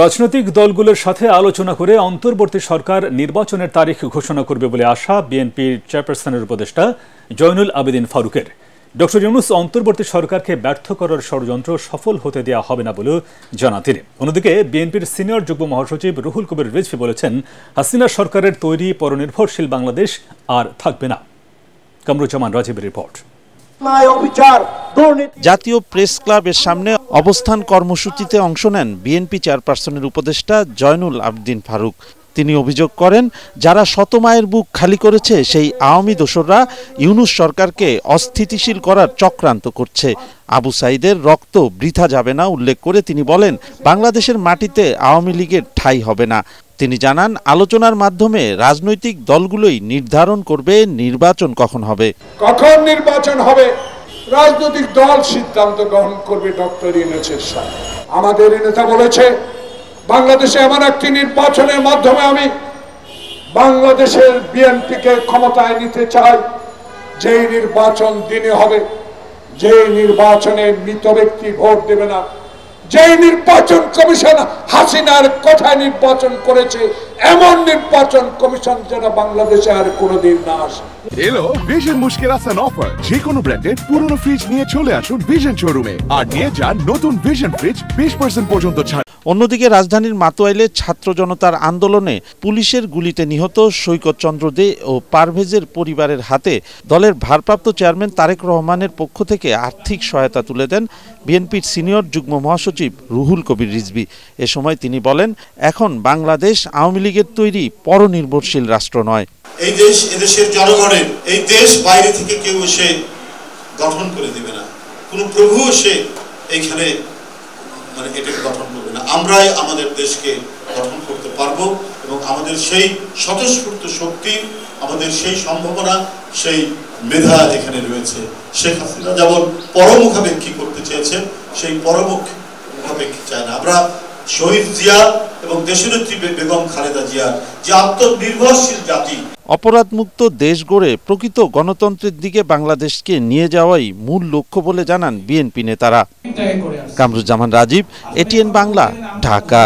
রাজনৈতিক দলগুলোর সাথে আলোচনা করে অন্তর্বর্তী সরকার নির্বাচনের তারিখ ঘোষণা করবে বলে আশা বিএনপির চেয়ারপারসনের উপদেষ্টা জয়নুল আবেদিন ফারুকের। ডক্টর ইউনূস অন্তর্বর্তী সরকারকে ব্যর্থ করার ষড়যন্ত্র সফল হতে দেওয়া হবে না বলে জানান তিনি। অন্যদিকে বিএনপির সিনিয়র যুগ্ম মহাসচিব রুহুল কবির রিজভী বলেছেন, হাসিনা সরকারের তৈরি পরনির্ভরশীল বাংলাদেশ আর থাকবে না। কামরুজ্জামান রাজীবের রিপোর্ট। জাতীয় প্রেস ক্লাবের সামনে অবস্থান কর্মসূচিতে অংশ নেন বিএনপি চেয়ারপারসনের উপদেষ্টা জয়নুল আবেদিন ফারুক। তিনি অভিযোগ করেন, যারা শতমায়ের বুক খালি করেছে সেই আওয়ামী দোসররা ইউনূস সরকারকে অস্থিতিশীল করার চক্রান্ত করছে। আবু সাইদের রক্ত বৃথা যাবে না উল্লেখ করে তিনি বলেন, বাংলাদেশের মাটিতে আওয়ামী লীগের ঠাঁই হবে না। তিনি জানান, আলোচনার মাধ্যমে রাজনৈতিক দলগুলোই নির্ধারণ করবে নির্বাচন কখন হবে। কখন নির্বাচন হবে রাজনৈতিক দল সিদ্ধান্ত গ্রহণ করবে ডক্টর ইউনূসের সাথে। আমাদের নেতা বলেছে, বাংলাদেশে এমন একটি নির্বাচনের মাধ্যমে আমি বাংলাদেশের বিএনপিকে ক্ষমতায় নিতে চাই, যেই নির্বাচন দিনে হবে, যেই নির্বাচনে মৃত ব্যক্তি ভোট দেবে না, যেই নির্বাচন কমিশন হাসিনার কথায় নির্বাচন করেছে, এমন নির্বাচন কমিশন যেন বাংলাদেশে আর কোনোদিন না আসে। এলো ভিশন মুশকিল আসান অফার। যে কোনো ব্র্যান্ডের পুরনো ফ্রিজ নিয়ে চলে আসুন ভিশন শোরুমে আর নিয়ে যান নতুন ভিশন ফ্রিজ 20% পর্যন্ত ছাড়। অন্যদিকে রাজধানীর মাতোয়াইলে ছাত্র জনতার আন্দোলনে পুলিশের গুলিতে নিহত সৈকত চন্দ্র দে ও পারভেজের পরিবারের হাতে দলের ভারপ্রাপ্ত চেয়ারম্যান তারেক রহমানের পক্ষ থেকে আর্থিক সহায়তা তুলে দেন বিএনপির সিনিয়র যুগ্ম মহাসচিব রুহুল কবির রিজভী। এ সময় তিনি বলেন, এখন বাংলাদেশ আওয়ামী লীগের তৈরি পরনির্ভরশীল রাষ্ট্র নয়। এই দেশ, এদেশের জনগণের, এই দেশ বাইরে থেকে কেউ এসে গঠন করে দিবে না, কোনো প্রভু এসে এইখানে এটাকে গঠন করবে না। আমরাই আমাদের দেশকে গঠন করতে পারবো এবং আমাদের সেই স্বতঃস্ফূর্ত শক্তি, আমাদের সেই সম্ভাবনা, সেই মেধা এখানে রয়েছে। শেখ হাসিনা যেমন পরমুখাপেক্ষী করতে চেয়েছেন, সেই পরমুখাপেক্ষী চায় না। আমরা শহীদ জিয়া এবং দেশনেত্রী বেগম খালেদা জিয়া যে আত্মনির্ভরশীল জাতি, অপরাধমুক্ত দেশ গড়ে প্রকৃত গণতন্ত্রের দিকে বাংলাদেশকে নিয়ে যাওয়াই মূল লক্ষ্য বলে জানান বিএনপি নেতারা। কামরুজ্জামান রাজীব, এটিএন বাংলা, ঢাকা।